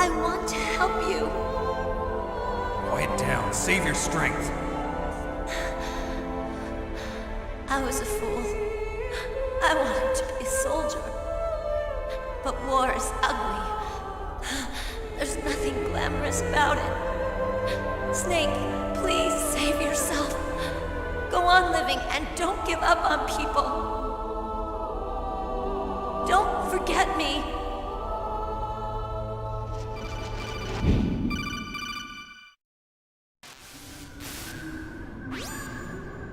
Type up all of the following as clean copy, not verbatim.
I want to help you. Quiet down. Save your strength. I was a fool. I wanted to be a soldier. But war is ugly. There's nothing glamorous about it. Snake, please save yourself. Go on living and don't give up on people. Don't forget me.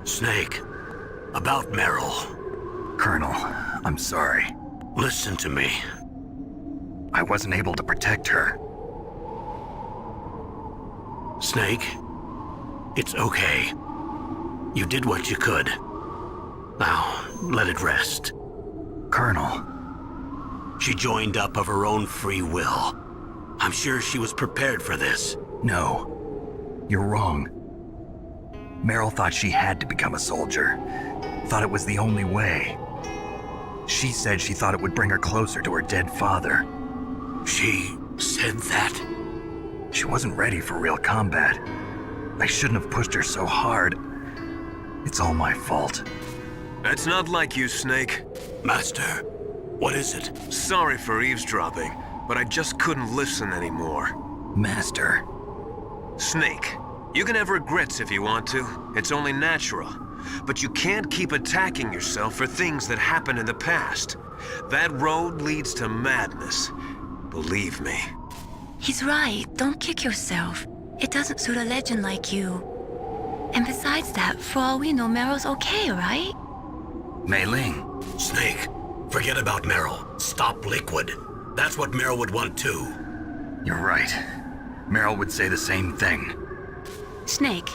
Snake, about Meryl. Colonel, I'm sorry. Listen to me. I wasn't able to protect her. Snake, it's okay. You did what you could. Now, let it rest. Colonel. She joined up of her own free will. I'm sure she was prepared for this. No. You're wrong. Meryl thought she had to become a soldier. Thought it was the only way. She said she thought it would bring her closer to her dead father. She said that? She wasn't ready for real combat. I shouldn't have pushed her so hard. It's all my fault. That's not like you, Snake. Master, what is it? Sorry for eavesdropping, but I just couldn't listen anymore. Master. Snake, you can have regrets if you want to. It's only natural. But you can't keep attacking yourself for things that happened in the past. That road leads to madness. Believe me. He's right. Don't kick yourself. It doesn't suit a legend like you. And besides that, for all we know, Meryl's okay, right? Mei Ling. Snake, forget about Meryl. Stop Liquid. That's what Meryl would want too. You're right. Meryl would say the same thing. Snake.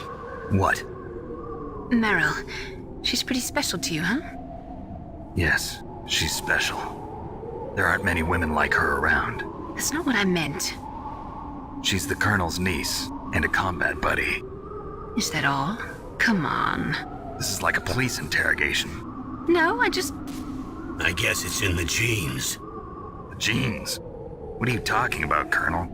What? Meryl. She's pretty special to you, huh? Yes, she's special. There aren't many women like her around. That's not what I meant. She's the Colonel's niece and a combat buddy. Is that all? Come on. This is like a police interrogation. No, I guess it's in the genes. The genes? What are you talking about, Colonel?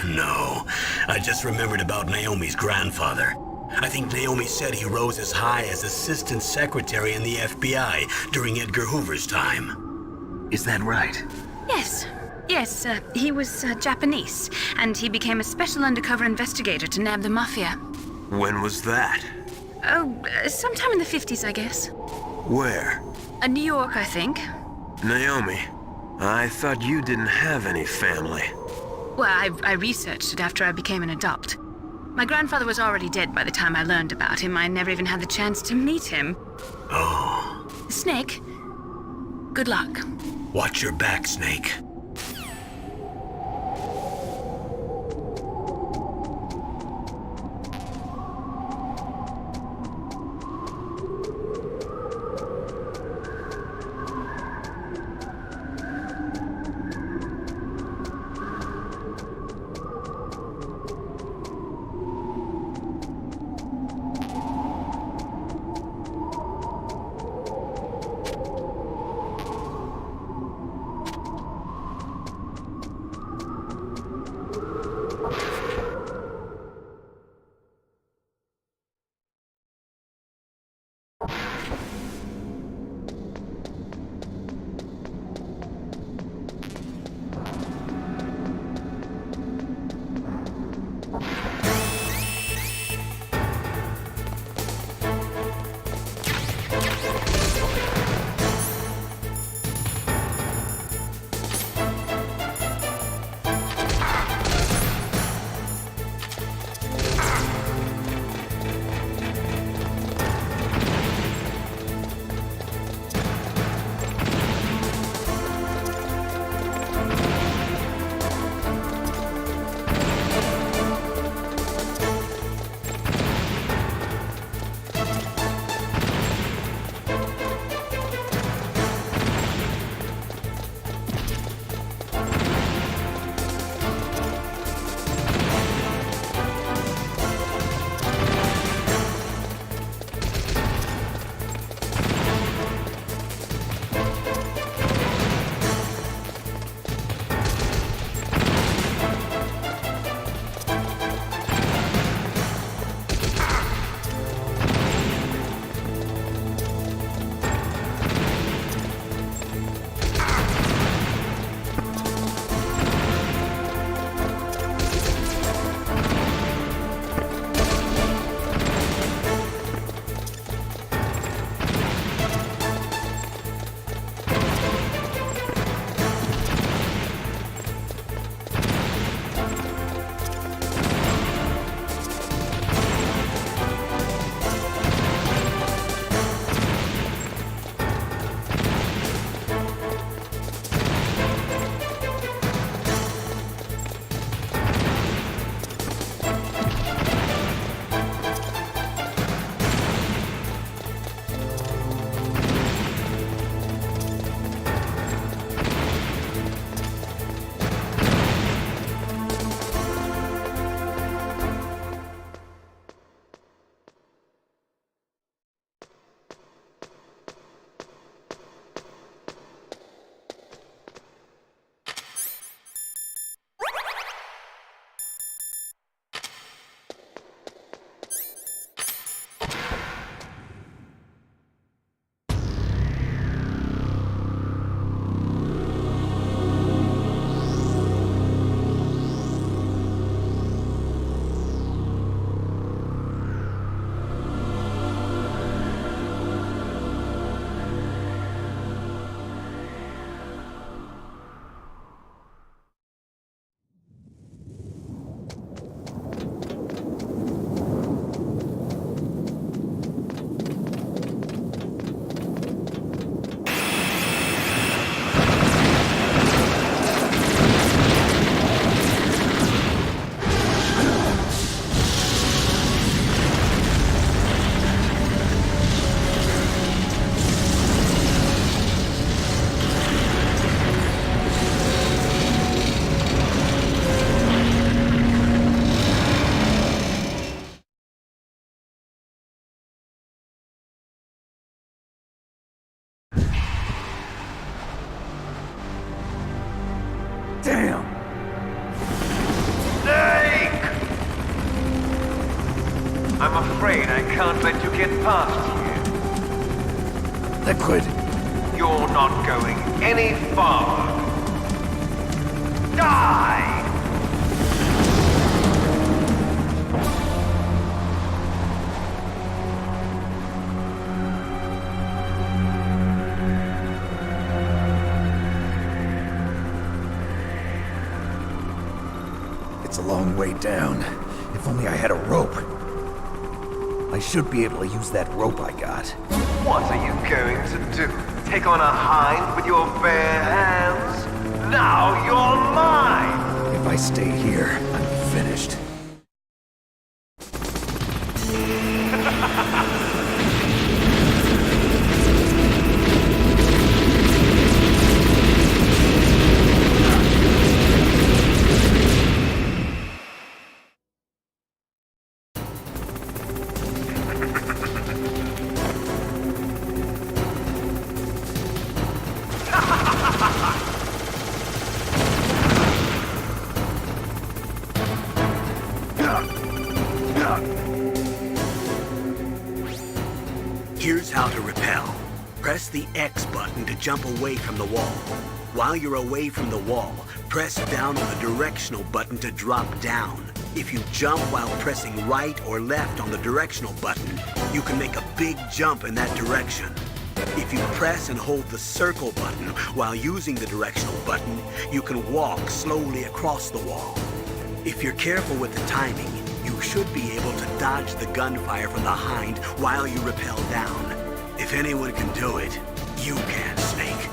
No, I just remembered about Naomi's grandfather. I think Naomi said he rose as high as assistant secretary in the FBI during Edgar Hoover's time. Is that right? Yes. Yes, he was Japanese, and he became a special undercover investigator to nab the mafia. When was that? Oh, sometime in the 50s, I guess. Where? New York, I think. Naomi, I thought you didn't have any family. Well, I researched it after I became an adopt. My grandfather was already dead by the time I learned about him. I never even had the chance to meet him. Oh. Snake, good luck. Watch your back, Snake. I'm afraid I can't let you get past here. Liquid. You're not going any farther. Die! It's a long way down. If only I had a rope. I should be able to use that rope I got. What are you going to do? Take on a hind with your bare hands? Now you're mine! If I stay here, I'm finished. Here's how to repel. Press the X button to jump away from the wall. While you're away from the wall, press down on the directional button to drop down. If you jump while pressing right or left on the directional button, you can make a big jump in that direction. If you press and hold the circle button while using the directional button, you can walk slowly across the wall. If you're careful with the timing, you should be able to dodge the gunfire from the hind while you rappel down. If anyone can do it, you can, Snake.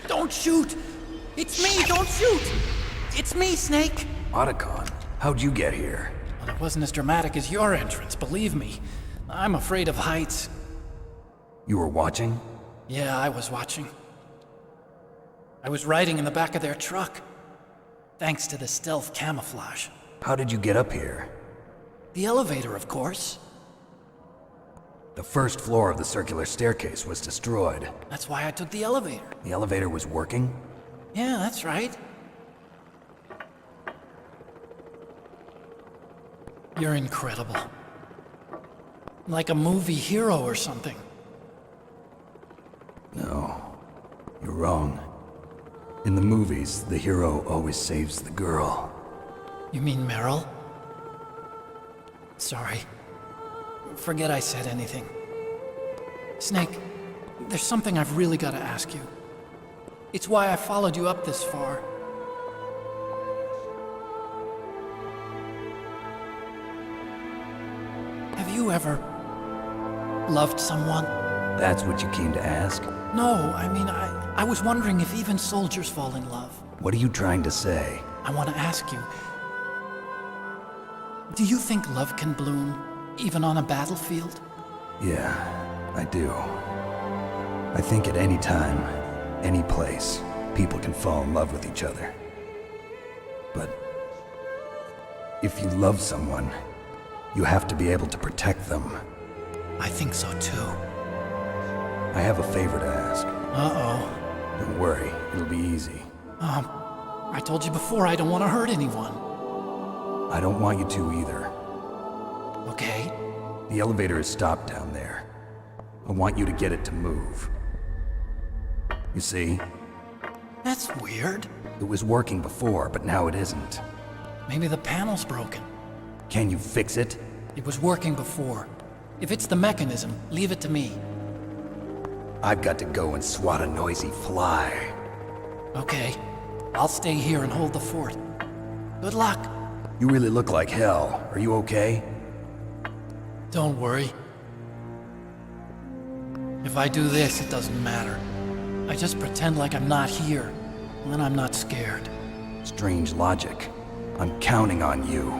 Don't shoot! It's me, don't shoot! It's me, Snake! Otacon, how'd you get here? Well, it wasn't as dramatic as your entrance, believe me. I'm afraid of heights. You were watching? Yeah, I was watching. I was riding in the back of their truck. Thanks to the stealth camouflage. How did you get up here? The elevator, of course. The first floor of the circular staircase was destroyed. That's why I took the elevator. The elevator was working? Yeah, that's right. You're incredible. Like a movie hero or something. No, you're wrong. In the movies, the hero always saves the girl. You mean Meryl? Sorry. Forget I said anything. Snake, there's something I've really got to ask you. It's why I followed you up this far. Have you ever loved someone? That's what you came to ask? No, I mean, I was wondering if even soldiers fall in love. What are you trying to say? I want to ask you, do you think love can bloom, even on a battlefield? Yeah, I do. I think at any time, any place, people can fall in love with each other. But if you love someone, you have to be able to protect them. I think so too. I have a favor to ask. Uh-oh. Don't worry, it'll be easy. I told you before I don't want to hurt anyone. I don't want you to either. Okay? The elevator is stopped down there. I want you to get it to move. You see? That's weird. It was working before, but now it isn't. Maybe the panel's broken. Can you fix it? It was working before. If it's the mechanism, leave it to me. I've got to go and swat a noisy fly. Okay. I'll stay here and hold the fort. Good luck. You really look like hell. Are you okay? Don't worry. If I do this, it doesn't matter. I just pretend like I'm not here, and then I'm not scared. Strange logic. I'm counting on you.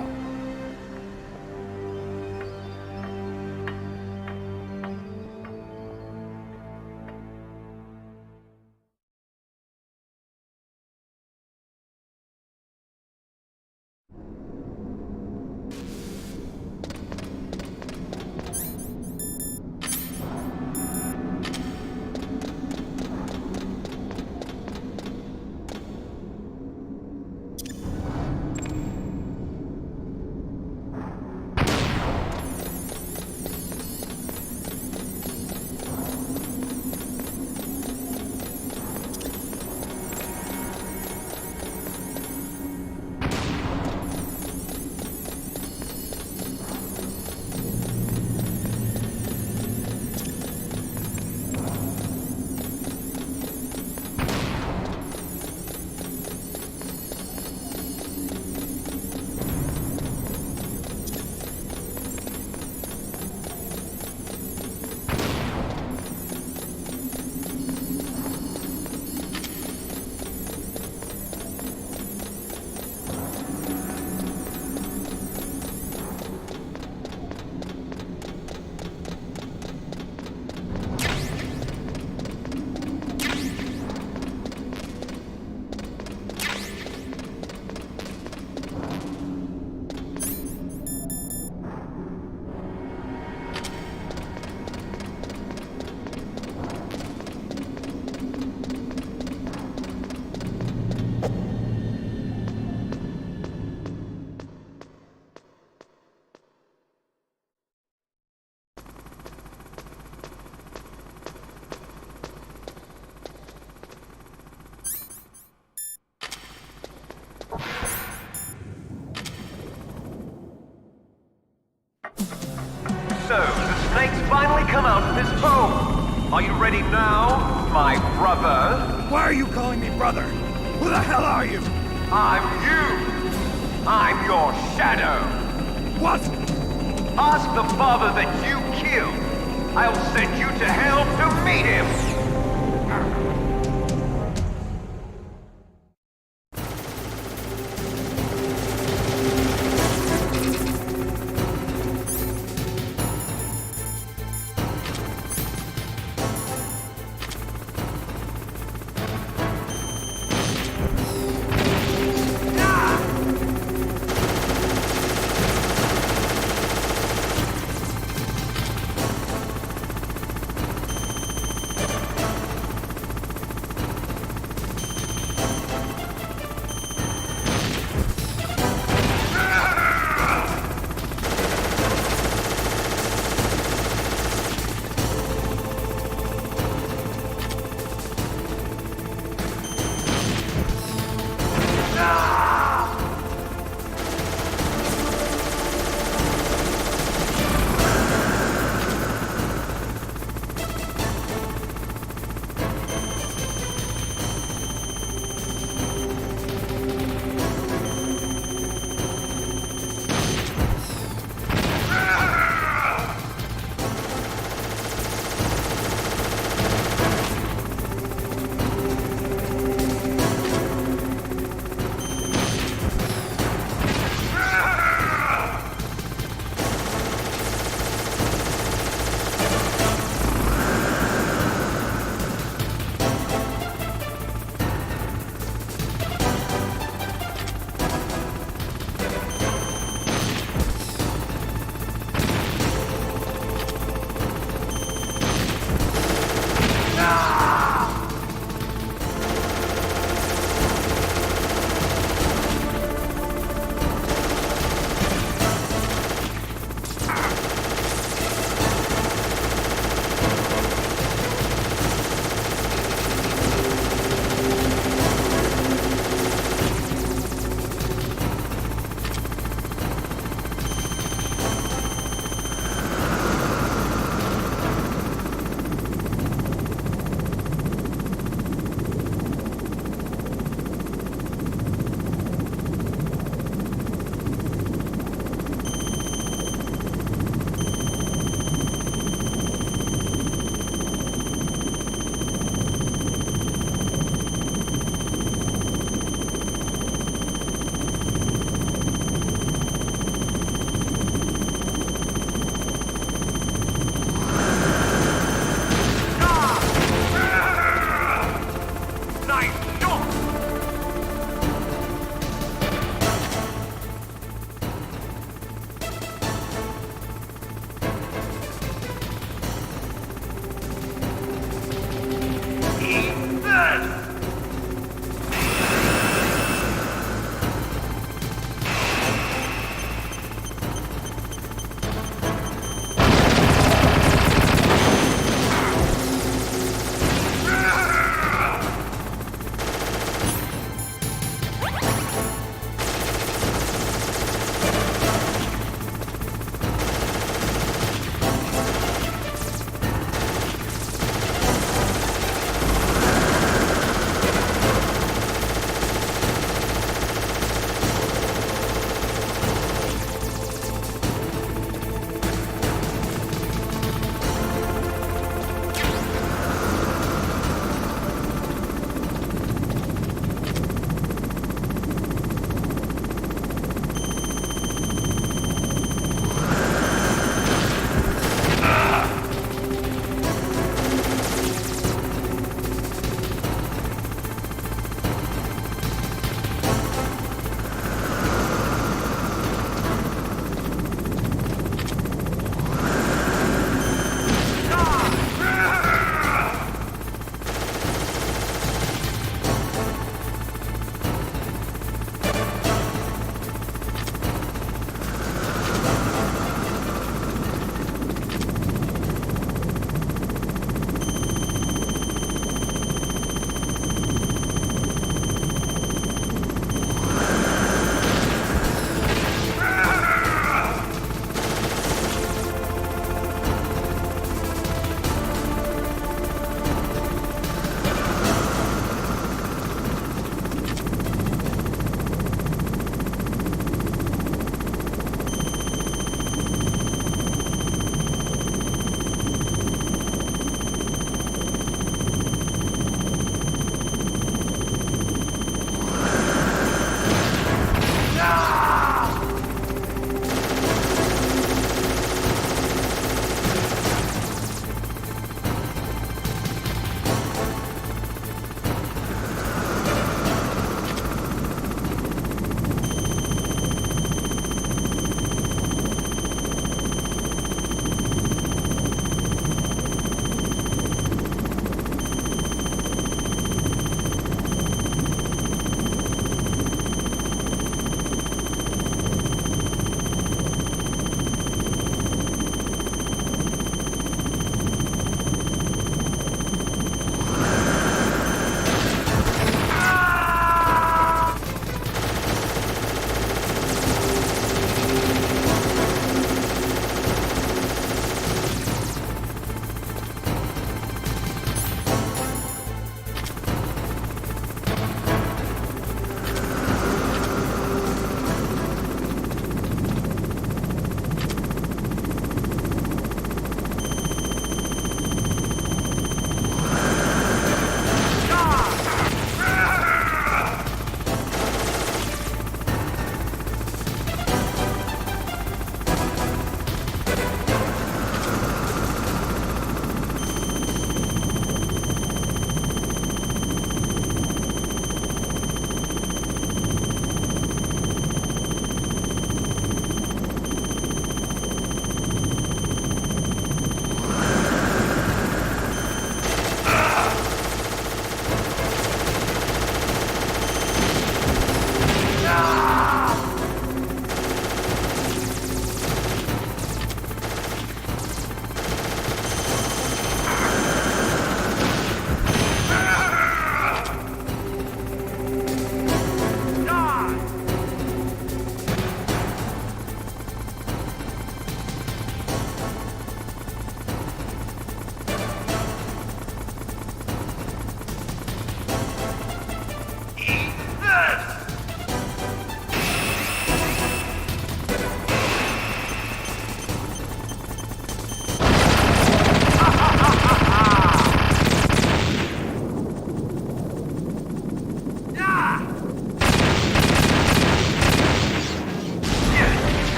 So, the snake's finally come out of his home. Are you ready now, my brother? Why are you calling me brother? Who the hell are you? I'm you. I'm your shadow. What? Ask the father that you killed. I'll send you to hell to meet him.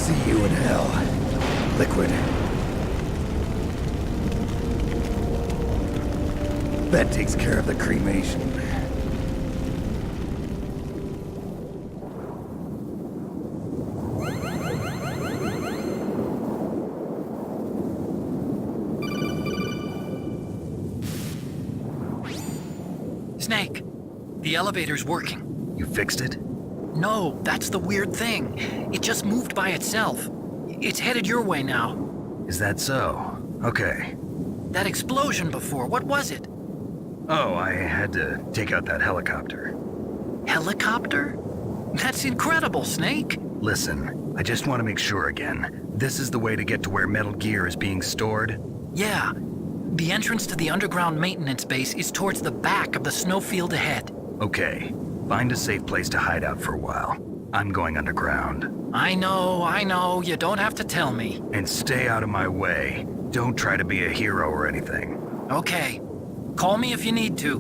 See you in hell, Liquid. That takes care of the cremation. Snake, the elevator's working. You fixed it? No, that's the weird thing. It just moved by itself. It's headed your way now. Is that so? Okay. That explosion before, what was it? Oh, I had to take out that helicopter. Helicopter? That's incredible, Snake. Listen, I just want to make sure again. This is the way to get to where Metal Gear is being stored? Yeah. The entrance to the underground maintenance base is towards the back of the snowfield ahead. Okay. Find a safe place to hide out for a while. I'm going underground. I know. You don't have to tell me. And stay out of my way. Don't try to be a hero or anything. Okay. Call me if you need to.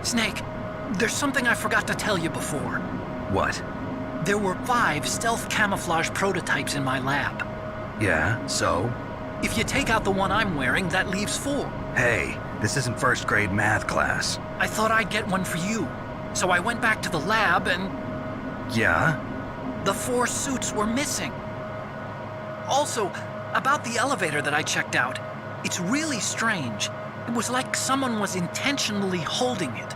Snake, there's something I forgot to tell you before. What? There were 5 stealth camouflage prototypes in my lab. Yeah, so? If you take out the one I'm wearing, that leaves 4. Hey, this isn't first grade math class. I thought I'd get one for you. So I went back to the lab and Yeah? the 4 suits were missing. Also, about the elevator that I checked out, it's really strange. It was like someone was intentionally holding it.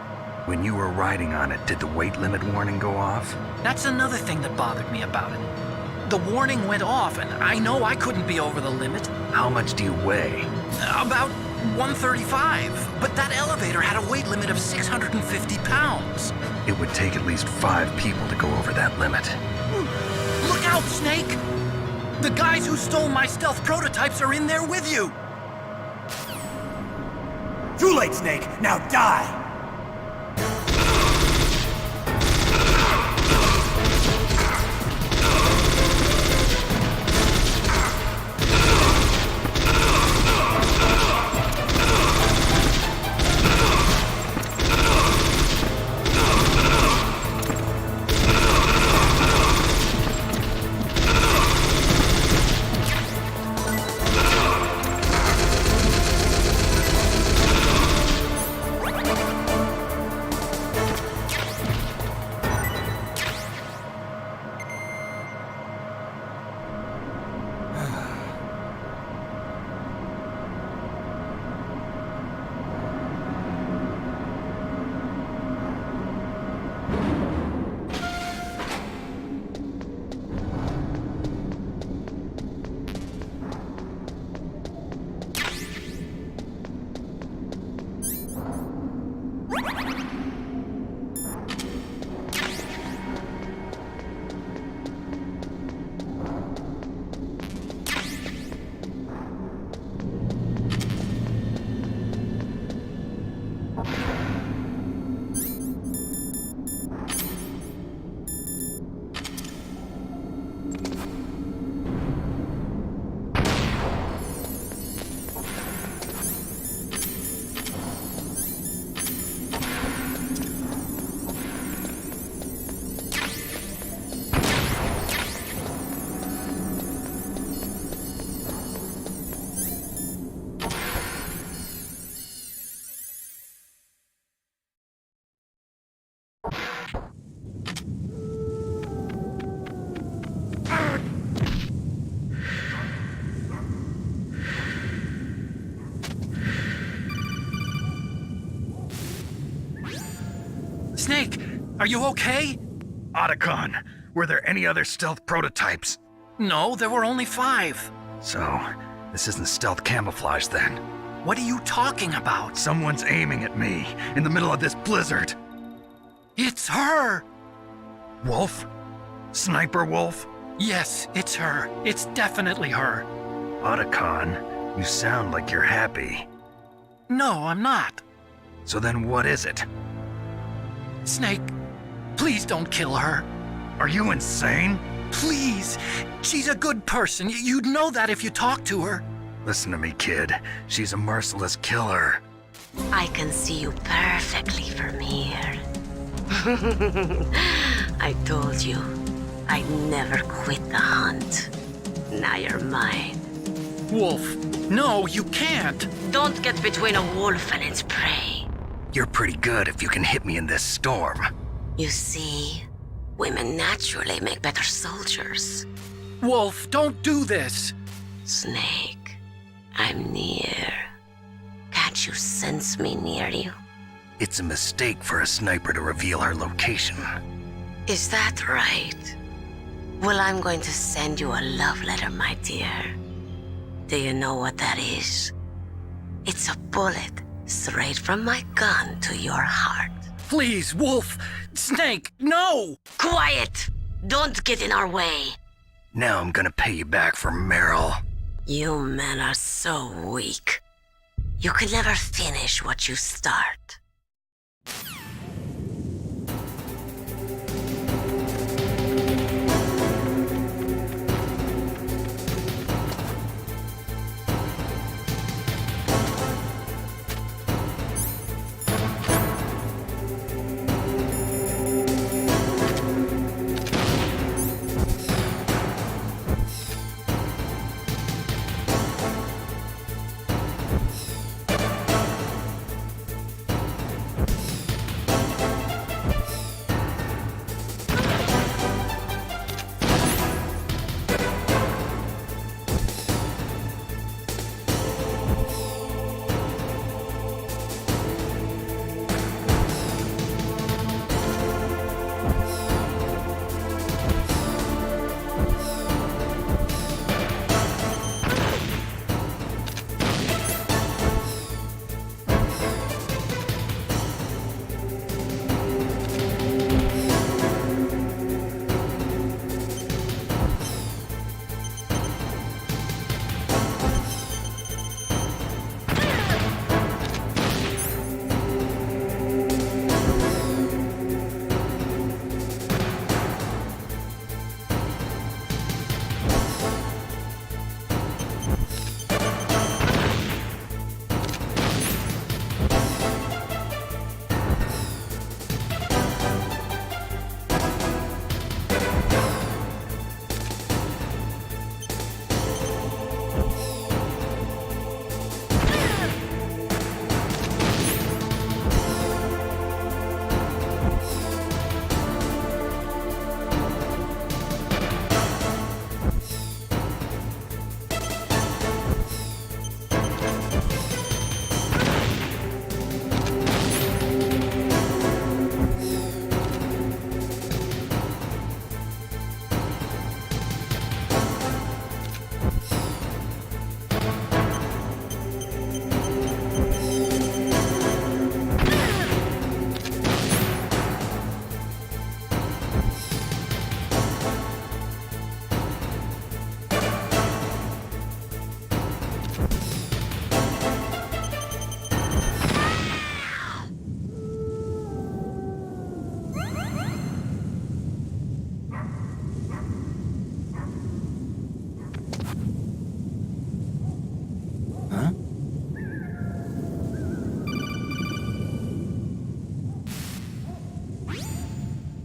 When you were riding on it, did the weight limit warning go off? That's another thing that bothered me about it. The warning went off, and I know I couldn't be over the limit. How much do you weigh? About 135, but that elevator had a weight limit of 650 pounds. It would take at least 5 people to go over that limit. Look out, Snake! The guys who stole my stealth prototypes are in there with you! Too late, Snake! Now die! Snake, are you okay? Otacon, were there any other stealth prototypes? No, there were only 5. So, this isn't stealth camouflage then. What are you talking about? Someone's aiming at me in the middle of this blizzard. It's her! Wolf? Sniper Wolf? Yes, it's her. It's definitely her. Otacon, you sound like you're happy. No, I'm not. So then what is it? Snake, please don't kill her. Are you insane? Please. She's a good person. You'd know that if you talked to her. Listen to me, kid. She's a merciless killer. I can see you perfectly from here. I told you, I'd never quit the hunt. Now you're mine. Wolf, no, you can't. Don't get between a wolf and its prey. You're pretty good if you can hit me in this storm. You see, women naturally make better soldiers. Wolf, don't do this. Snake, I'm near. Can't you sense me near you? It's a mistake for a sniper to reveal her location. Is that right? Well, I'm going to send you a love letter, my dear. Do you know what that is? It's a bullet straight from my gun to your heart. Please, Wolf. Snake, no! Quiet! Don't get in our way. Now I'm gonna pay you back for Meryl. You men are so weak. You can never finish what you start.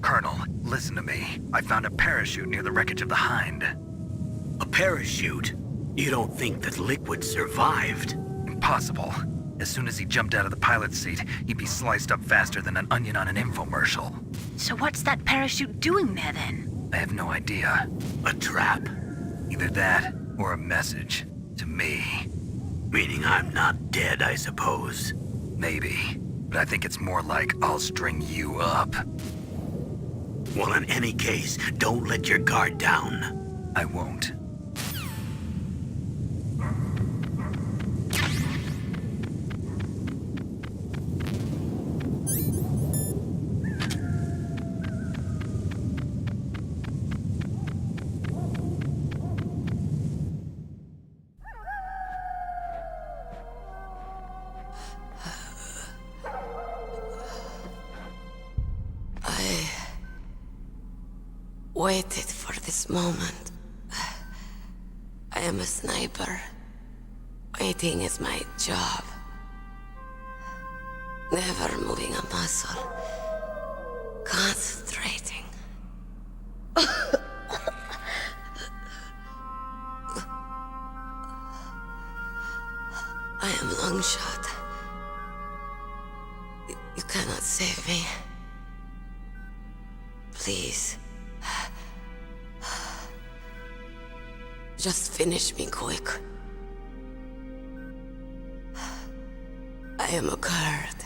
Colonel, listen to me. I found a parachute near the wreckage of the Hind. A parachute? You don't think that Liquid survived? Impossible. As soon as he jumped out of the pilot's seat, he'd be sliced up faster than an onion on an infomercial. So what's that parachute doing there then? I have no idea. A trap? Either that, or a message. To me. Meaning I'm not dead, I suppose. Maybe. But I think it's more like I'll string you up. Well, in any case, don't let your guard down. I won't. Waited for this moment. I am a sniper. Waiting is my job. Never moving a muscle. Concentrating. I am long shot. You cannot save me. Please. Just finish me quick. I am a Kurd.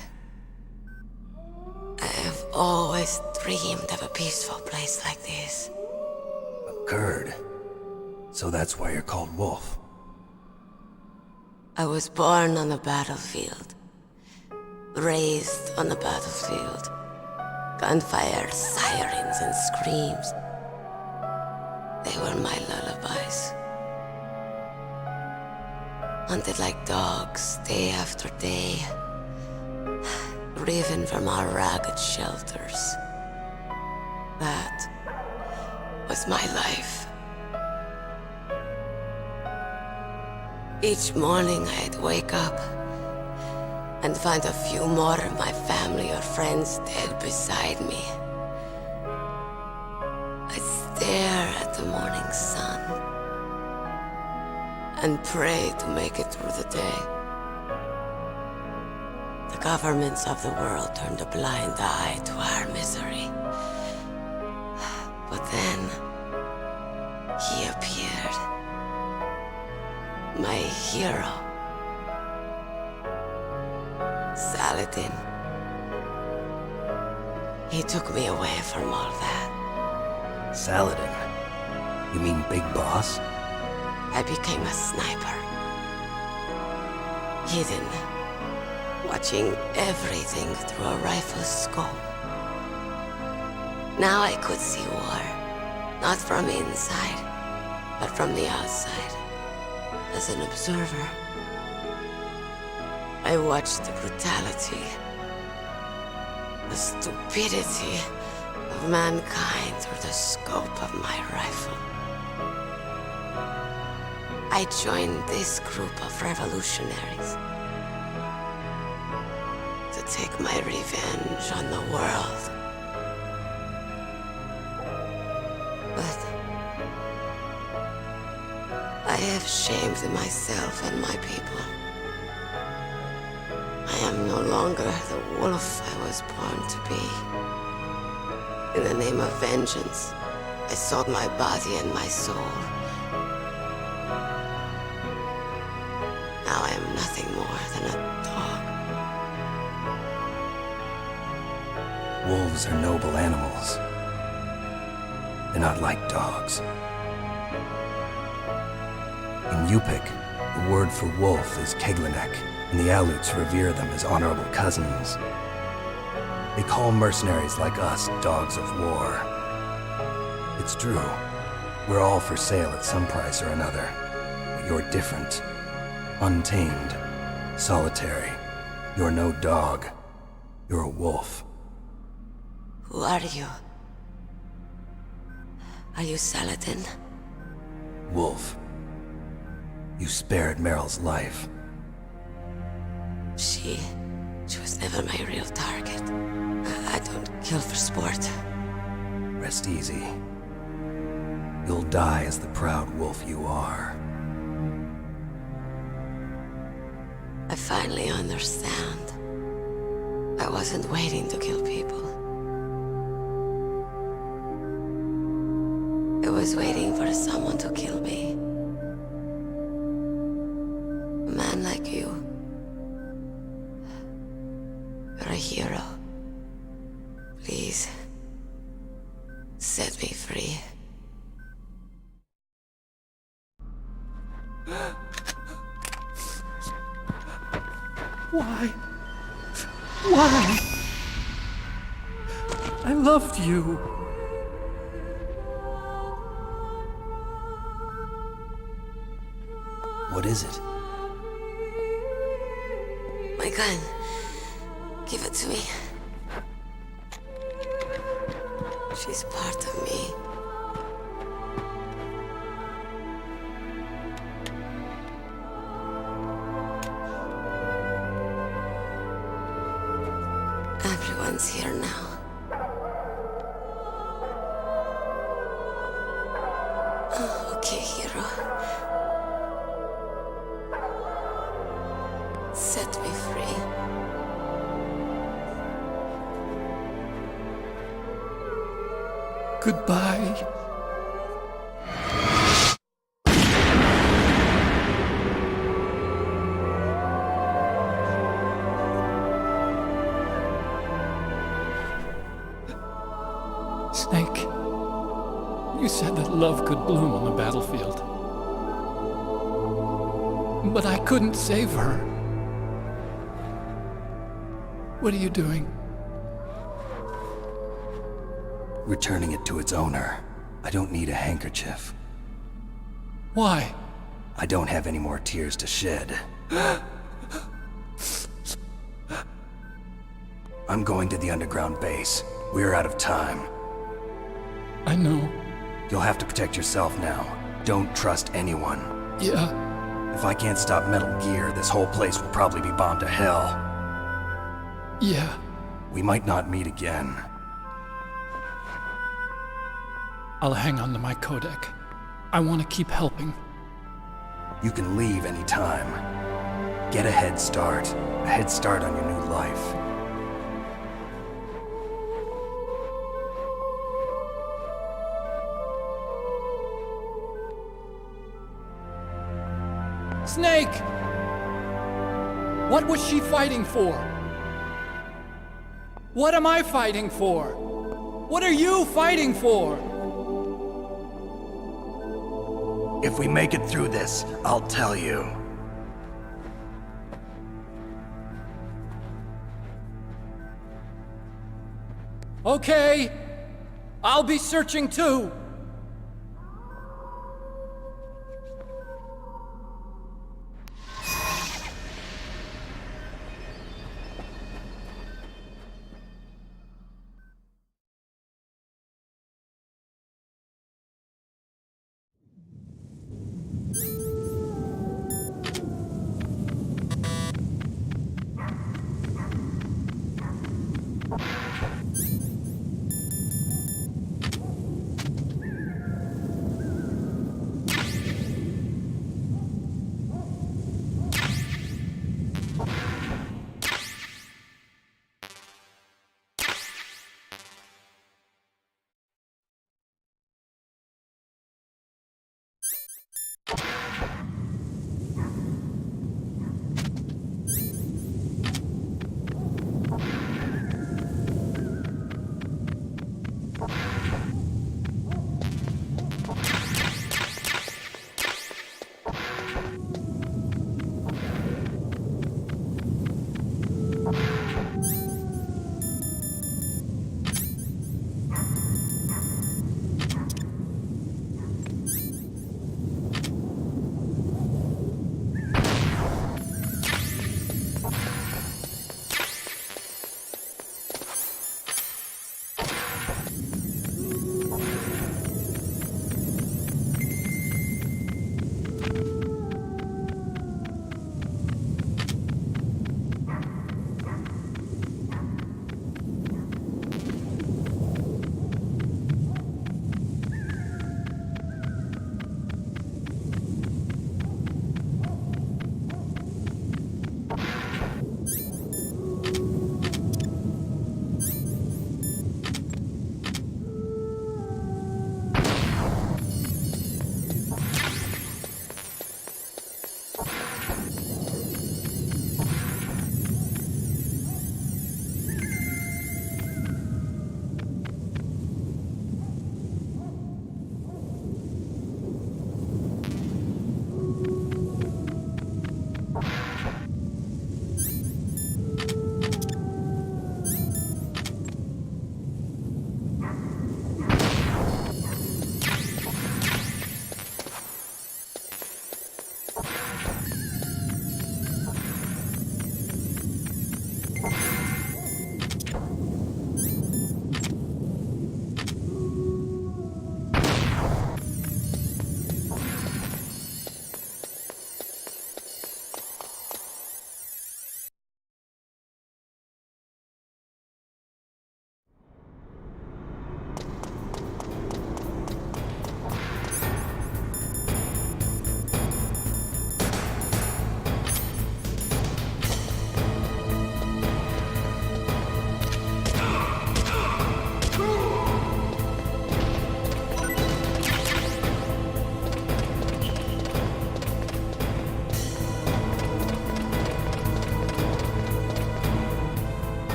I have always dreamed of a peaceful place like this. A Kurd? So that's why you're called Wolf. I was born on the battlefield. Raised on the battlefield. Gunfire, sirens, and screams. They were my lullabies. Hunted like dogs, day after day. Driven from our ragged shelters. That was my life. Each morning I'd wake up and find a few more of my family or friends dead beside me. I'd stare at the morning sun and pray to make it through the day. The governments of the world turned a blind eye to our misery. But then, he appeared. My hero. Saladin. He took me away from all that. Saladin? You mean Big Boss? I became a sniper. Hidden. Watching everything through a rifle's scope. Now I could see war. Not from inside, but from the outside. As an observer. I watched the brutality, the stupidity of mankind through the scope of my rifle. I joined this group of revolutionaries to take my revenge on the world. But I have shamed myself and my people. I am no longer the wolf I was born to be. In the name of vengeance, I sold my body and my soul. Now I am nothing more than a dog. Wolves are noble animals. They're not like dogs. In Yupik, the word for wolf is Keglanek, and the Aleuts revere them as honorable cousins. They call mercenaries like us dogs of war. It's true. We're all for sale at some price or another. But you're different. Untamed. Solitary. You're no dog. You're a wolf. Who are you? Are you Saladin? Wolf. You spared Meryl's life. She was never my real target. I don't kill for sport. Rest easy. You'll die as the proud wolf you are. I finally understand. I wasn't waiting to kill people. I was waiting for someone to kill me. A man like you. You're a hero. Please, set me free. Why? Why? I loved you. What is it? My gun. Give it to me. She's part of me. Everyone's here now. Oh, okay, hero. Set me free. Goodbye. Snake, you said that love could bloom on the battlefield. But I couldn't save her. What are you doing? Returning it to its owner. I don't need a handkerchief. Why? I don't have any more tears to shed. I'm going to the underground base. We're out of time. I know. You'll have to protect yourself now. Don't trust anyone. Yeah. If I can't stop Metal Gear, this whole place will probably be bombed to hell. Yeah. We might not meet again. I'll hang on to my codec. I want to keep helping. You can leave anytime. Get a head start. A head start on your new life. Snake! What was she fighting for? What am I fighting for? What are you fighting for? If we make it through this, I'll tell you. Okay. I'll be searching too.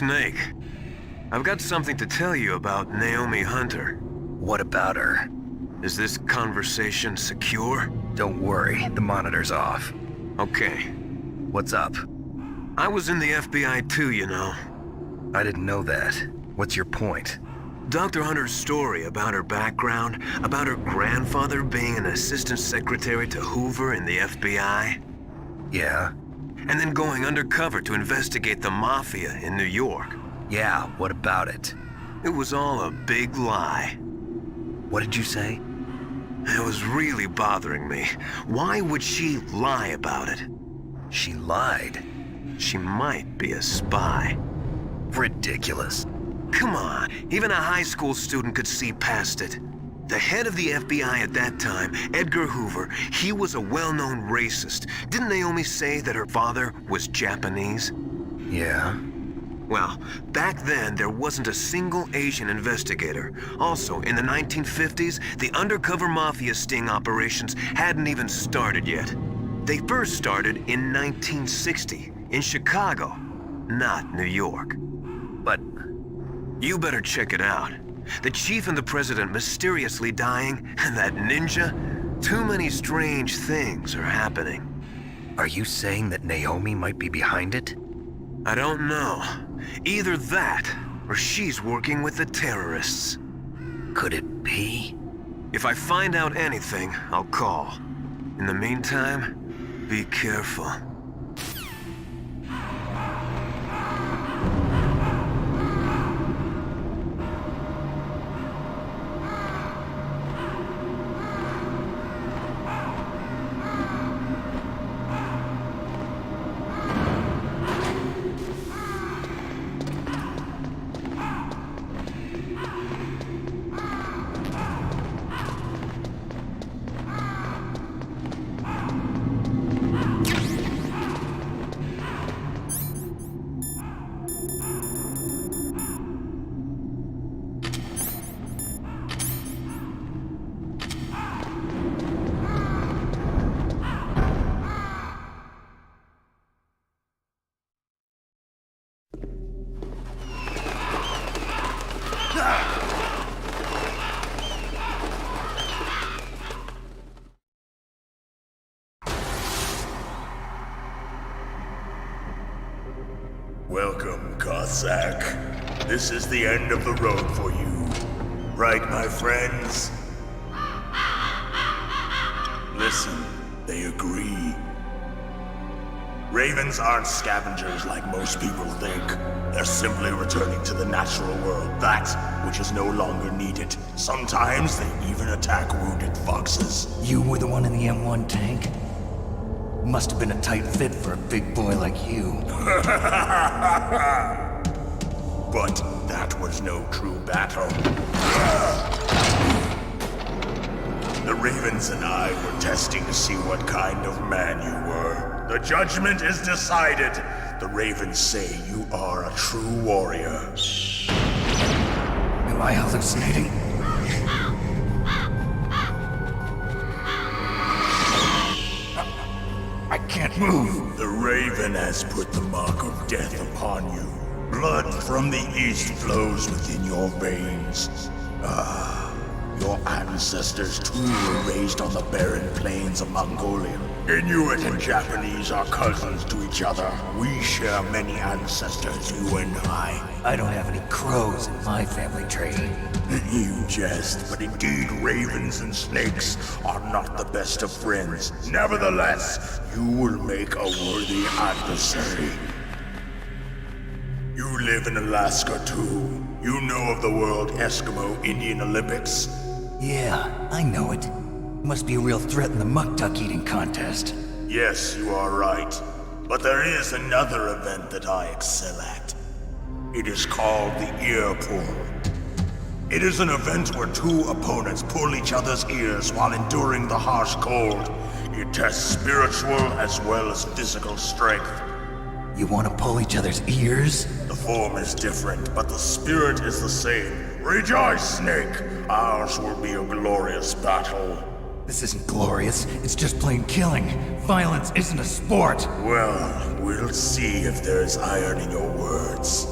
Snake, I've got something to tell you about Naomi Hunter. What about her? Is this conversation secure? Don't worry, the monitor's off. Okay. What's up? I was in the FBI too, you know. I didn't know that. What's your point? Dr. Hunter's story about her background, about her grandfather being an assistant secretary to Hoover in the FBI, Yeah? and then going undercover to investigate the Mafia in New York. Yeah, what about it? It was all a big lie. What did you say? It was really bothering me. Why would she lie about it? She lied. She might be a spy. Ridiculous. Come on, even a high school student could see past it. The head of the FBI at that time, Edgar Hoover, he was a well-known racist. Didn't Naomi say that her father was Japanese? Yeah? Well, back then, there wasn't a single Asian investigator. Also, in the 1950s, the undercover mafia sting operations hadn't even started yet. They first started in 1960, in Chicago, not New York. But You better check it out. The chief and the president mysteriously dying, and that ninja? Too many strange things are happening. are you saying that Naomi might be behind it? I don't know. Either that, or she's working with the terrorists. Could it be? If I find out anything, I'll call. In the meantime, be careful. Welcome, Cossack. This is the end of the road for you. Right, my friends? Listen, they agree. Ravens aren't scavengers like most people think. They're simply returning to the natural world, that which is no longer needed. Sometimes they even attack wounded foxes. You were the one in the M1 tank? Must have been a tight fit for a big boy like you. But that was no true battle. The Ravens and I were testing to see what kind of man you were. The judgment is decided. The Ravens say you are a true warrior. Am I hallucinating? I can't move. The Raven has put the mark of death upon you. Blood from the east flows within your veins. Your ancestors too were raised on the barren plains of Mongolia. Inuit and Japanese are cousins to each other. We share many ancestors, you and I. I don't have any crows in my family tree. You jest, but indeed ravens and snakes are not the best of friends. Nevertheless, you will make a worthy adversary. You live in Alaska too. You know of the World Eskimo Indian Olympics? Yeah, I know it. Must be a real threat in the muck-duck eating contest. Yes, you are right. But there is another event that I excel at. It is called the ear pull. It is an event where two opponents pull each other's ears while enduring the harsh cold. It tests spiritual as well as physical strength. You want to pull each other's ears? The form is different, but the spirit is the same. Rejoice, Snake! Ours will be a glorious battle. This isn't glorious. It's just plain killing. Violence isn't a sport. Well, we'll see if there's iron in your words.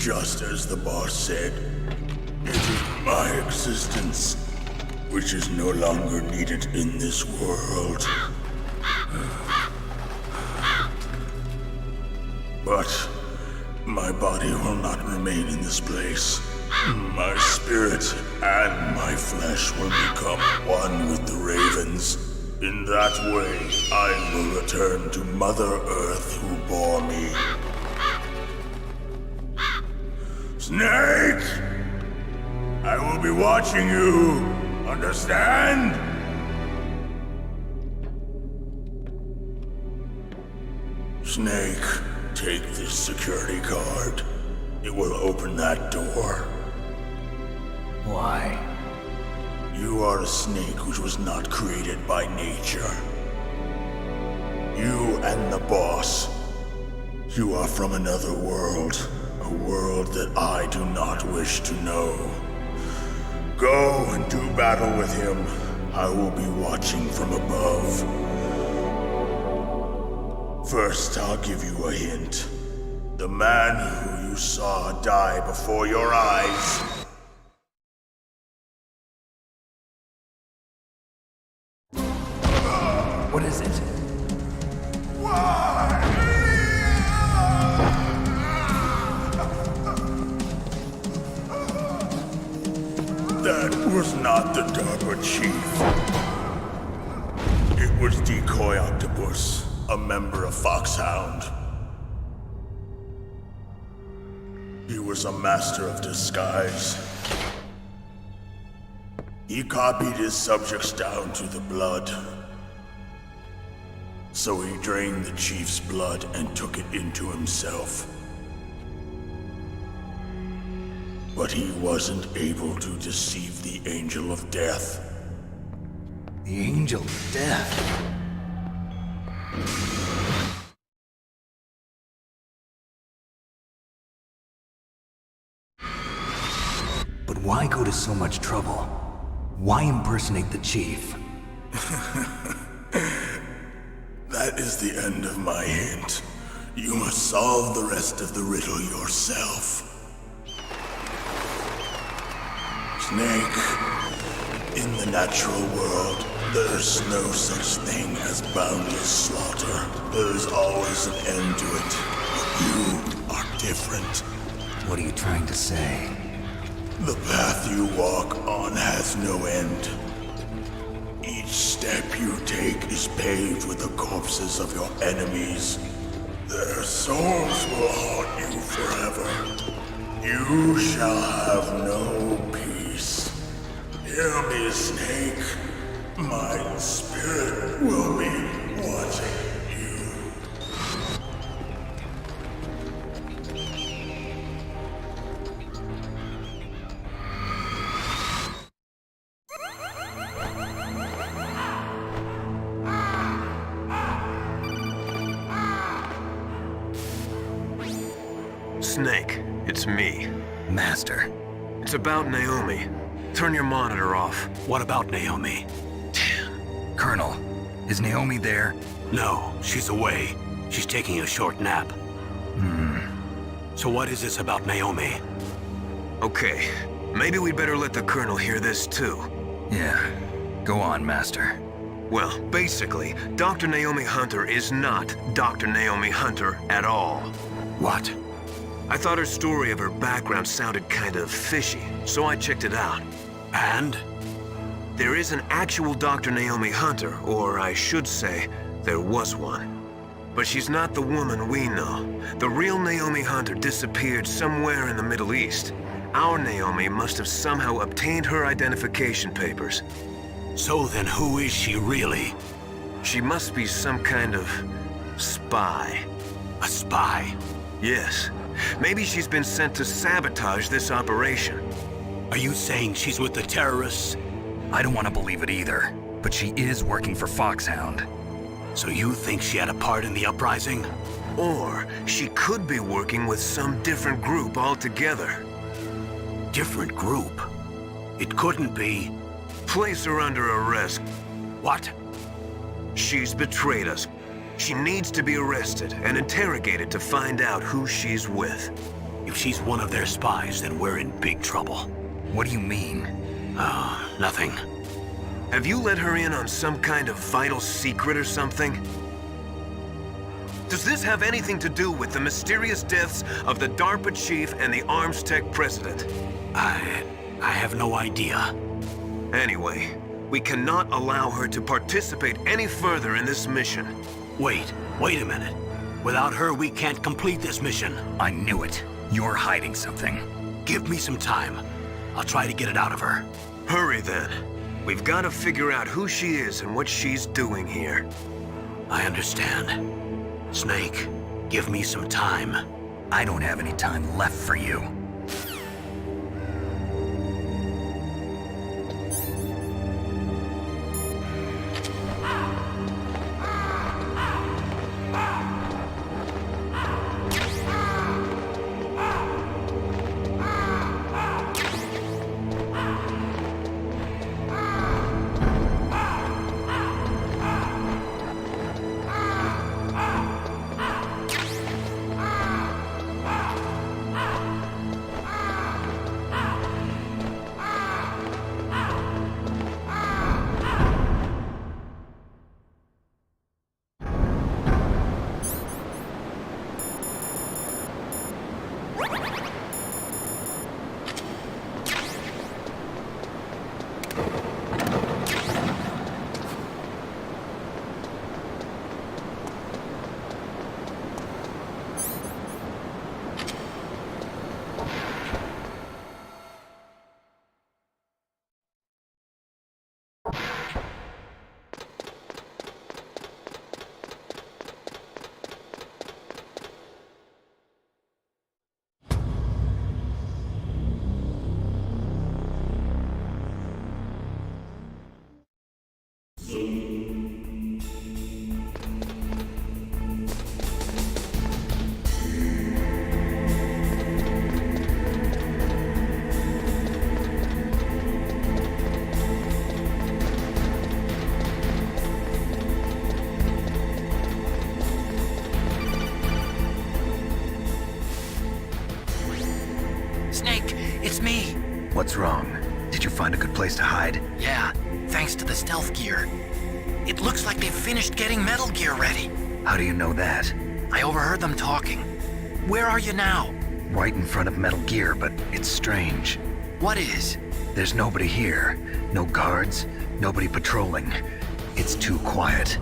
Just as the boss said, it is my existence which is no longer needed in this world. But my body will not remain in this place. My spirit and my flesh will become one with the ravens. In that way, I will return to Mother Earth who bore me. Snake! I will be watching you. Understand? Snake, take this security card. It will open that door. Why? You are a snake which was not created by nature. You and the boss. You are from another world. A world that I do not wish to know. Go and do battle with him. I will be watching from above. First, I'll give you a hint. The man who you saw die before your eyes. What is it? That was not the DARPA chief. It was Decoy Octopus, a member of Foxhound. He was a master of disguise. He copied his subjects down to the blood. So he drained the chief's blood and took it into himself. But he wasn't able to deceive the Angel of Death. The Angel of Death? But why go to so much trouble? Why impersonate the chief? That is the end of my hint. You must solve the rest of the riddle yourself. Snake, in the natural world, there's no such thing as boundless slaughter. There's always an end to it. But you are different. What are you trying to say? The path you walk on has no end. Each step you take is paved with the corpses of your enemies. Their souls will haunt you forever. You shall have no peace. Hear me, Snake. My spirit will be watching you. Snake, it's me. Master. It's about Naomi. Turn your monitor off. What about Naomi? Colonel, is Naomi there? No, she's away. She's taking a short nap. So what is this about Naomi? Okay, maybe we'd better let the Colonel hear this too. Yeah. Go on, Master. Well, basically, Dr. Naomi Hunter is not Dr. Naomi Hunter at all. What? I thought her story of her background sounded kind of fishy, so I checked it out. And? There is an actual Dr. Naomi Hunter, or I should say, there was one. But she's not the woman we know. The real Naomi Hunter disappeared somewhere in the Middle East. Our Naomi must have somehow obtained her identification papers. So then who is she really? She must be some kind of spy. A spy? Yes. Maybe she's been sent to sabotage this operation. Are you saying she's with the terrorists? I don't want to believe it either, but she is working for Foxhound. So you think she had a part in the uprising? Or she could be working with some different group altogether. Different group? It couldn't be. Place her under arrest. What? She's betrayed us. She needs to be arrested and interrogated to find out who she's with. If she's one of their spies, then we're in big trouble. What do you mean? Nothing. Have you let her in on some kind of vital secret or something? Does this have anything to do with the mysterious deaths of the DARPA chief and the Arms Tech president? I have no idea. Anyway, we cannot allow her to participate any further in this mission. Wait a minute. Without her, we can't complete this mission. I knew it. You're hiding something. Give me some time. I'll try to get it out of her. Hurry then. We've got to figure out who she is and what she's doing here. I understand. Snake, give me some time. I don't have any time left for you. It's me. What's wrong? Did you find a good place to hide? Yeah, thanks to the stealth gear. It looks like they've finished getting Metal Gear ready. How do you know that? I overheard them talking. Where are you now? Right in front of Metal Gear, but it's strange. What is? There's nobody here. No guards, nobody patrolling. It's too quiet.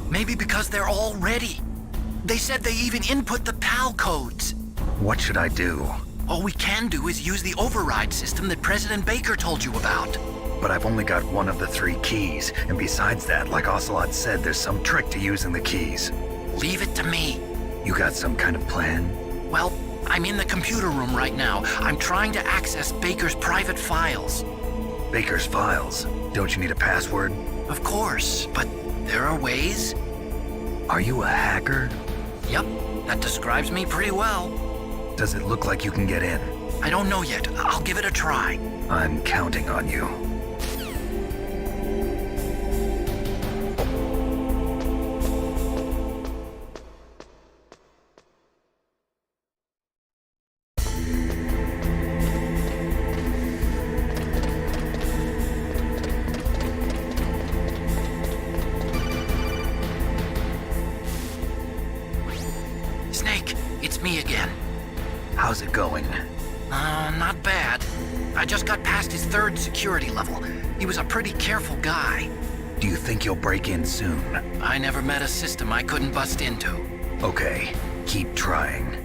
Maybe because they're all ready. They said they even input the PAL codes. What should I do? All we can do is use the override system that President Baker told you about. But I've only got one of the 3 keys, and besides that, like Ocelot said, there's some trick to using the keys. Leave it to me. You got some kind of plan? Well, I'm in the computer room right now. I'm trying to access Baker's private files. Baker's files? Don't you need a password? Of course, but there are ways. Are you a hacker? Yep, that describes me pretty well. Does it look like you can get in? I don't know yet. I'll give it a try. I'm counting on you. Snake, it's me again. How's it going? Not bad. I just got past his 3rd security level. He was a pretty careful guy. Do you think you'll break in soon? I never met a system I couldn't bust into. Okay, keep trying.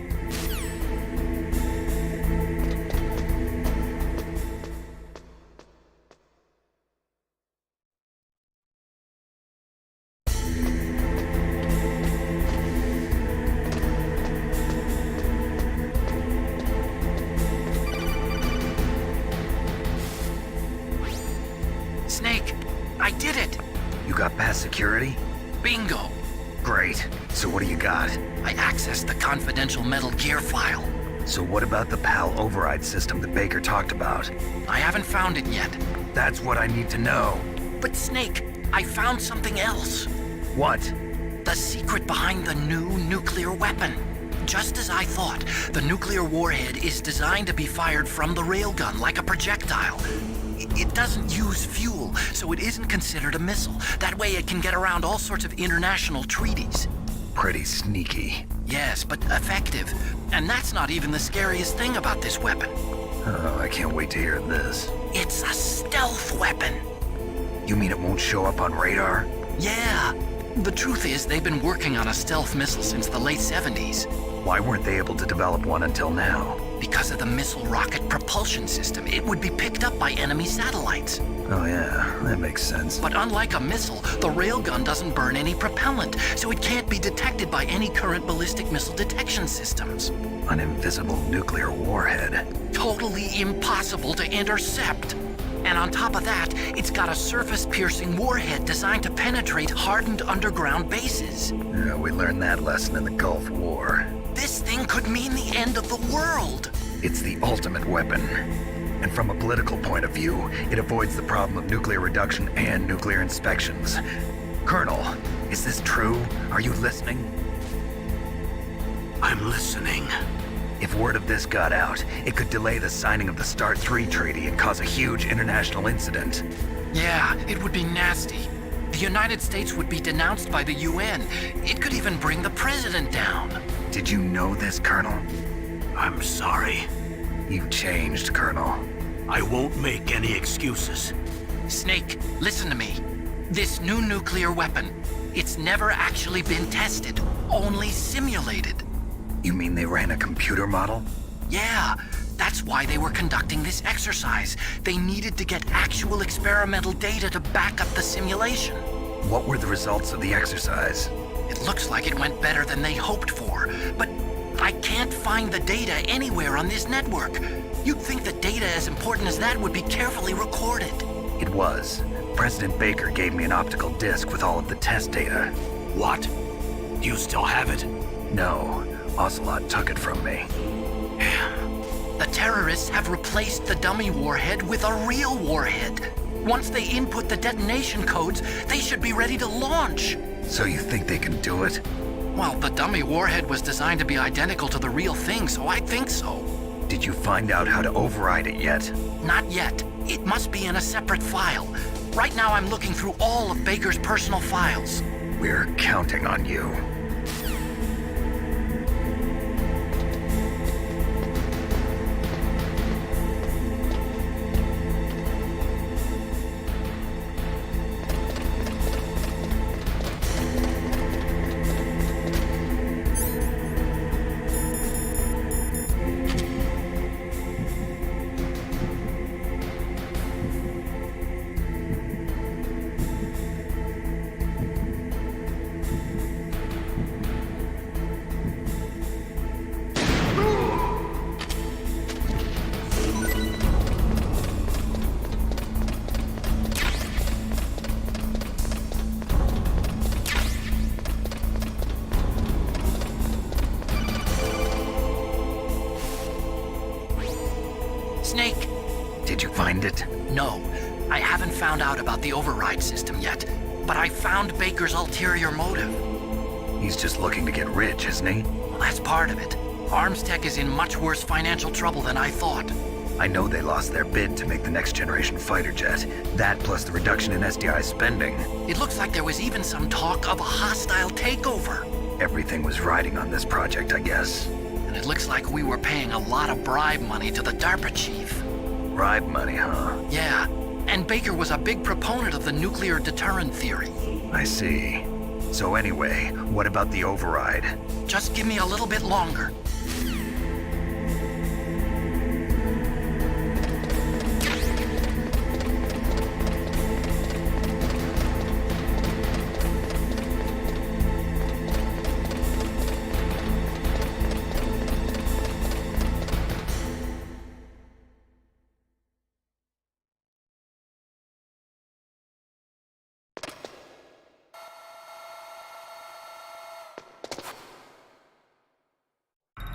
Snake, I did it! You got past security? Bingo! Great. So what do you got? I accessed the confidential Metal Gear file. So what about the PAL override system that Baker talked about? I haven't found it yet. That's what I need to know. But Snake, I found something else. What? The secret behind the new nuclear weapon. Just as I thought, the nuclear warhead is designed to be fired from the railgun like a projectile. It doesn't use fuel, so it isn't considered a missile. That way it can get around all sorts of international treaties. Pretty sneaky. Yes, but effective. And that's not even the scariest thing about this weapon. Oh, I can't wait to hear this. It's a stealth weapon. You mean it won't show up on radar? Yeah. The truth is, they've been working on a stealth missile since the late 70s. Why weren't they able to develop one until now? Because of the missile rocket propulsion system, it would be picked up by enemy satellites. Oh yeah, that makes sense. But unlike a missile, the railgun doesn't burn any propellant, so it can't be detected by any current ballistic missile detection systems. An invisible nuclear warhead. Totally impossible to intercept. And on top of that, it's got a surface-piercing warhead designed to penetrate hardened underground bases. Yeah, we learned that lesson in the Gulf War. This thing could mean the end of the world. It's the ultimate weapon. And from a political point of view, it avoids the problem of nuclear reduction and nuclear inspections. Colonel, is this true? Are you listening? I'm listening. If word of this got out, it could delay the signing of the START 3 treaty and cause a huge international incident. Yeah, it would be nasty. The United States would be denounced by the UN. It could even bring the president down. Did you know this, Colonel? I'm sorry. You've changed, Colonel. I won't make any excuses. Snake, listen to me. This new nuclear weapon, it's never actually been tested, only simulated. You mean they ran a computer model? Yeah, that's why they were conducting this exercise. They needed to get actual experimental data to back up the simulation. What were the results of the exercise? It looks like it went better than they hoped for, but I can't find the data anywhere on this network. You'd think that data as important as that would be carefully recorded. It was. President Baker gave me an optical disc with all of the test data. What? Do you still have it? No. Ocelot took it from me. The terrorists have replaced the dummy warhead with a real warhead. Once they input the detonation codes, they should be ready to launch. So you think they can do it? Well, the dummy warhead was designed to be identical to the real thing, so I think so. Did you find out how to override it yet? Not yet. It must be in a separate file. Right now I'm looking through all of Baker's personal files. We're counting on you. Snake! Did you find it? No, I haven't found out about the override system yet, but I found Baker's ulterior motive. He's just looking to get rich, isn't he? Well, that's part of it. Arms Tech is in much worse financial trouble than I thought. I know they lost their bid to make the next generation fighter jet. That plus the reduction in SDI spending. It looks like there was even some talk of a hostile takeover. Everything was riding on this project, I guess. And it looks like we were paying a lot of bribe money to the DARPA chief. Bribe money, huh? Yeah, and Baker was a big proponent of the nuclear deterrent theory. I see. So anyway, what about the override? Just give me a little bit longer.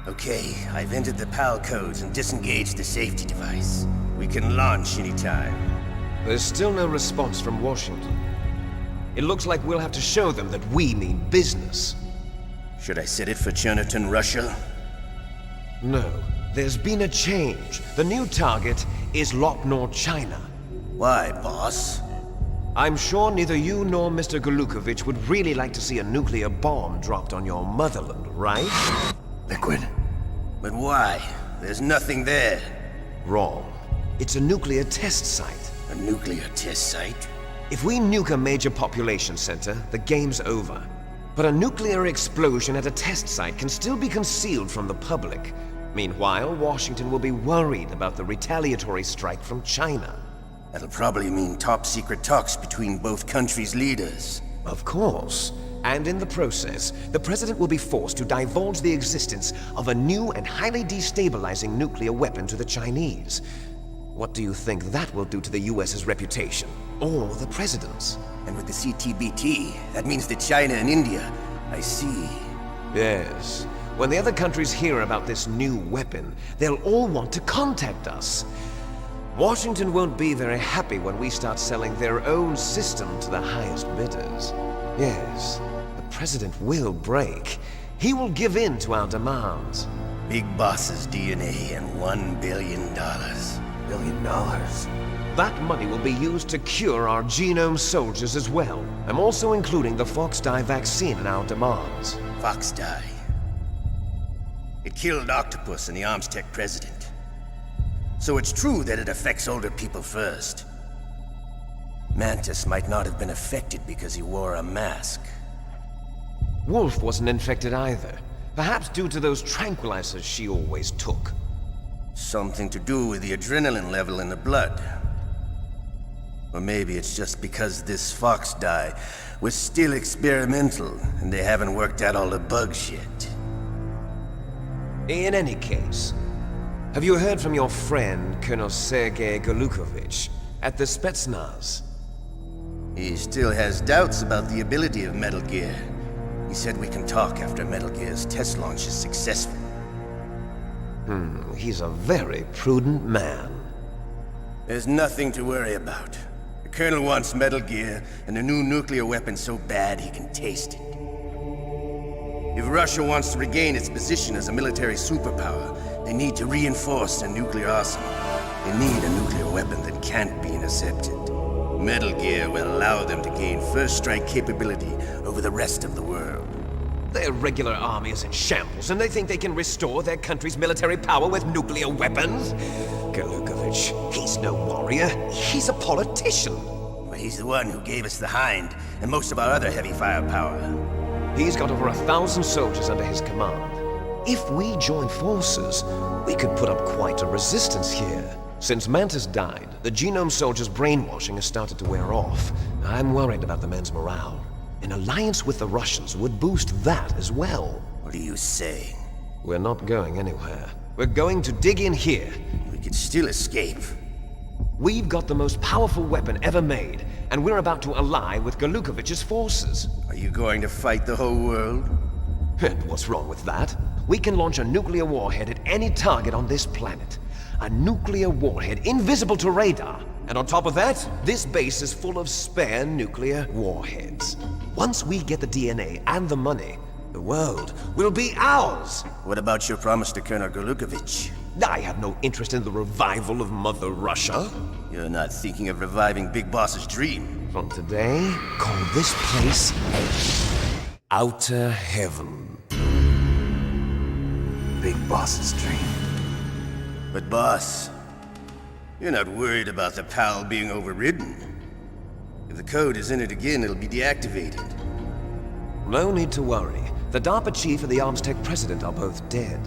Okay, I've entered the PAL codes and disengaged the safety device. We can launch anytime. There's still no response from Washington. It looks like we'll have to show them that we mean business. Should I set it for Cherniton, Russia? No, there's been a change. The new target is Lopnor, China. Why, boss? I'm sure neither you nor Mr. Golukovich would really like to see a nuclear bomb dropped on your motherland, right? Liquid. But why? There's nothing there. Wrong. It's a nuclear test site. A nuclear test site? If we nuke a major population center, the game's over. But a nuclear explosion at a test site can still be concealed from the public. Meanwhile, Washington will be worried about the retaliatory strike from China. That'll probably mean top-secret talks between both countries' leaders. Of course. And in the process, the President will be forced to divulge the existence of a new and highly destabilizing nuclear weapon to the Chinese. What do you think that will do to the US's reputation? Or the President's? And with the CTBT, that means that China and India. I see. Yes. When the other countries hear about this new weapon, they'll all want to contact us. Washington won't be very happy when we start selling their own system to the highest bidders. Yes, the President will break. He will give in to our demands. Big Boss's DNA and $1 billion. $1 billion? That money will be used to cure our genome soldiers as well. I'm also including the Fox-Die vaccine in our demands. Fox-Die. It killed Octopus and the Armstech president. So it's true that it affects older people first. Mantis might not have been affected because he wore a mask. Wolf wasn't infected either. Perhaps due to those tranquilizers she always took. Something to do with the adrenaline level in the blood. Or maybe it's just because this Fox-Die was still experimental and they haven't worked out all the bugs yet. In any case, have you heard from your friend, Colonel Sergei Golukovich, at the Spetsnaz? He still has doubts about the ability of Metal Gear. He said we can talk after Metal Gear's test launch is successful. He's a very prudent man. There's nothing to worry about. The Colonel wants Metal Gear and a new nuclear weapon so bad he can taste it. If Russia wants to regain its position as a military superpower, they need to reinforce their nuclear arsenal. They need a nuclear weapon that can't be intercepted. Metal Gear will allow them to gain first strike capability over the rest of the world. Their regular army is in shambles, and they think they can restore their country's military power with nuclear weapons? Golukovich, he's no warrior. He's a politician. But he's the one who gave us the Hind and most of our other heavy firepower. He's got over 1,000 soldiers under his command. If we join forces, we could put up quite a resistance here. Since Mantis died, the genome soldiers' brainwashing has started to wear off. I'm worried about the men's morale. An alliance with the Russians would boost that as well. What are you saying? We're not going anywhere. We're going to dig in here. We could still escape. We've got the most powerful weapon ever made, and we're about to ally with Golukovich's forces. Are you going to fight the whole world? And what's wrong with that? We can launch a nuclear warhead at any target on this planet. A nuclear warhead invisible to radar. And on top of that, this base is full of spare nuclear warheads. Once we get the DNA and the money, the world will be ours! What about your promise to Colonel Golukovich? I have no interest in the revival of Mother Russia. You're not thinking of reviving Big Boss's dream. From today, call this place Outer Heaven. Big Boss's dream. But boss, you're not worried about the PAL being overridden. If the code is entered again, it'll be deactivated. No need to worry. The DARPA chief and the Armstech president are both dead.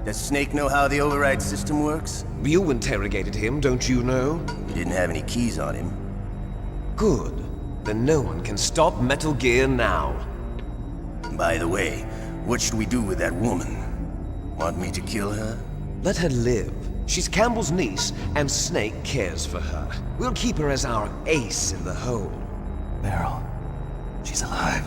Does Snake know how the override system works? You interrogated him, don't you know? You didn't have any keys on him. Good. Then no one can stop Metal Gear now. By the way, what should we do with that woman? Want me to kill her? Let her live. She's Campbell's niece, and Snake cares for her. We'll keep her as our ace in the hole. Meryl, she's alive.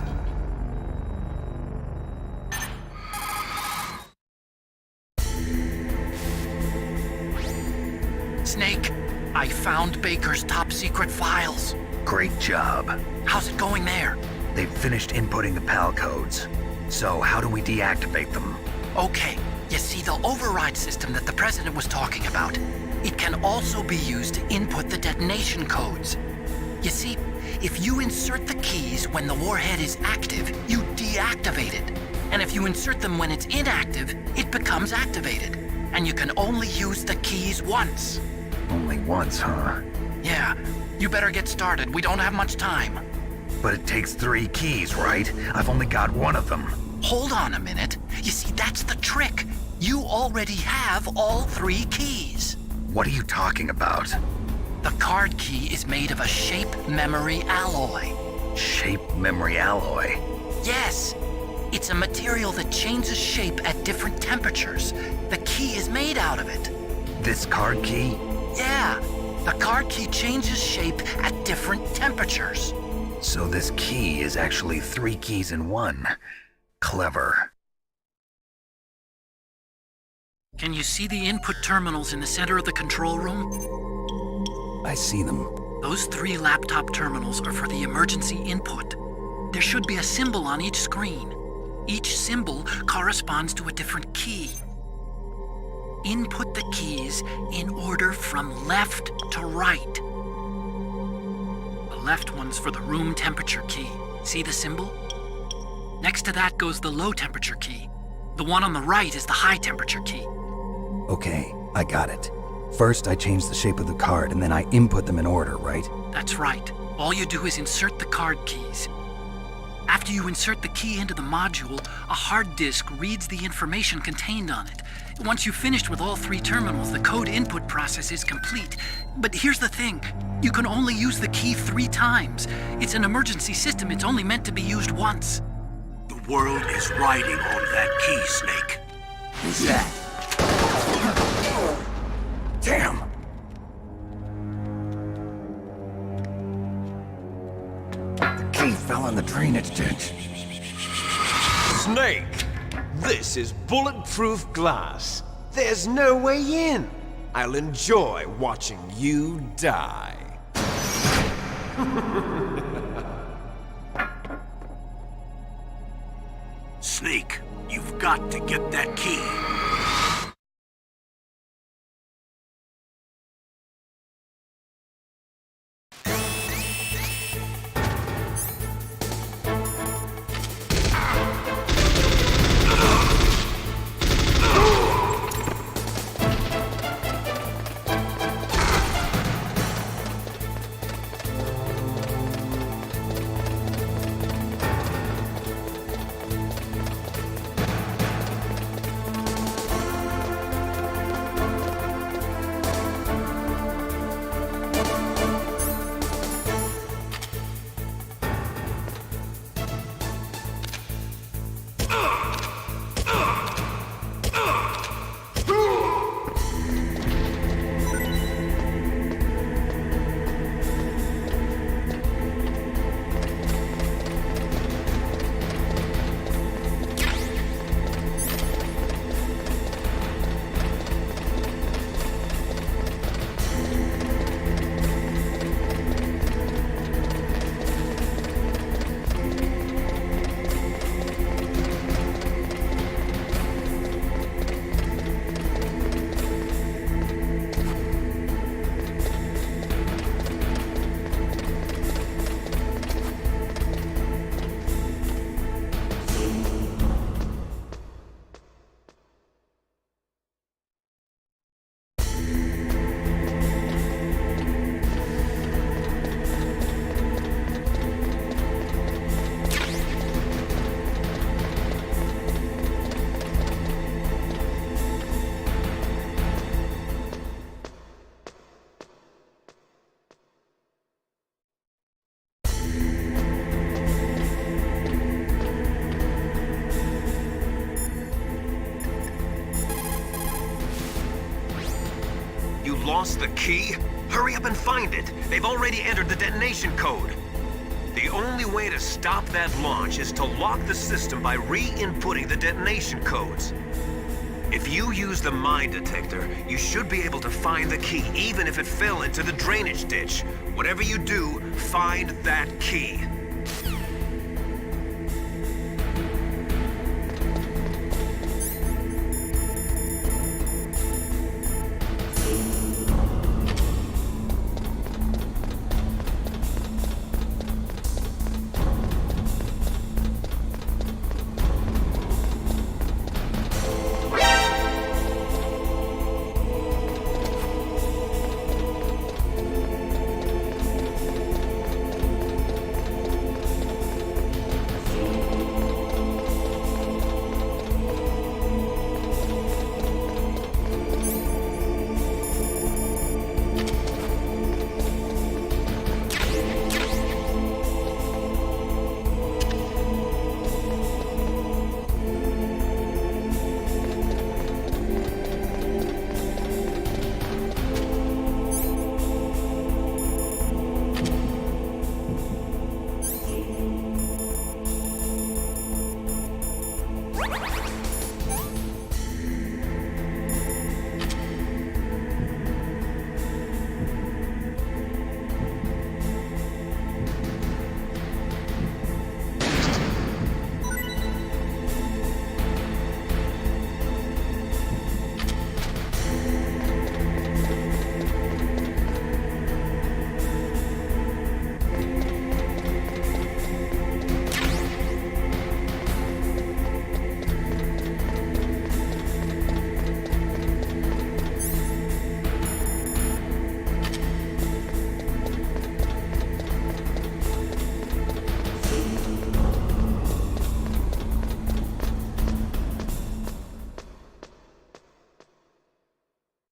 Snake, I found Baker's top secret files. Great job. How's it going there? They've finished inputting the PAL codes. So how do we deactivate them? Okay, you see the override system that the President was talking about? It can also be used to input the detonation codes. You see, if you insert the keys when the warhead is active, you deactivate it. And if you insert them when it's inactive, it becomes activated. And you can only use the keys once. Only once, huh? Yeah, you better get started. We don't have much time. But it takes 3 keys, right? I've only got 1 of them. Hold on a minute. You see, that's the trick. You already have all 3 keys. What are you talking about? The card key is made of a shape memory alloy. Shape memory alloy? Yes. It's a material that changes shape at different temperatures. The key is made out of it. This card key? Yeah. The card key changes shape at different temperatures. So this key is actually 3 keys in 1. Clever. Can you see the input terminals in the center of the control room? I see them. Those 3 laptop terminals are for the emergency input. There should be a symbol on each screen. Each symbol corresponds to a different key. Input the keys in order from left to right. The left one's for the room temperature key. See the symbol? Next to that goes the low temperature key. The one on the right is the high temperature key. Okay, I got it. First, I change the shape of the card, and then I input them in order, right? That's right. All you do is insert the card keys. After you insert the key into the module, a hard disk reads the information contained on it. Once you've finished with all 3 terminals, the code input process is complete. But here's the thing. You can only use the key 3 times. It's an emergency system. It's only meant to be used once. The world is riding on that key, Snake. Who's that? Damn! The key fell in the drainage ditch. Snake! This is bulletproof glass. There's no way in. I'll enjoy watching you die. Snake, you've got to get that key. Lost the key? Hurry up and find it. They've already entered the detonation code. The only way to stop that launch is to lock the system by re-inputting the detonation codes. If you use the mine detector, you should be able to find the key, even if it fell into the drainage ditch. Whatever you do, find that key.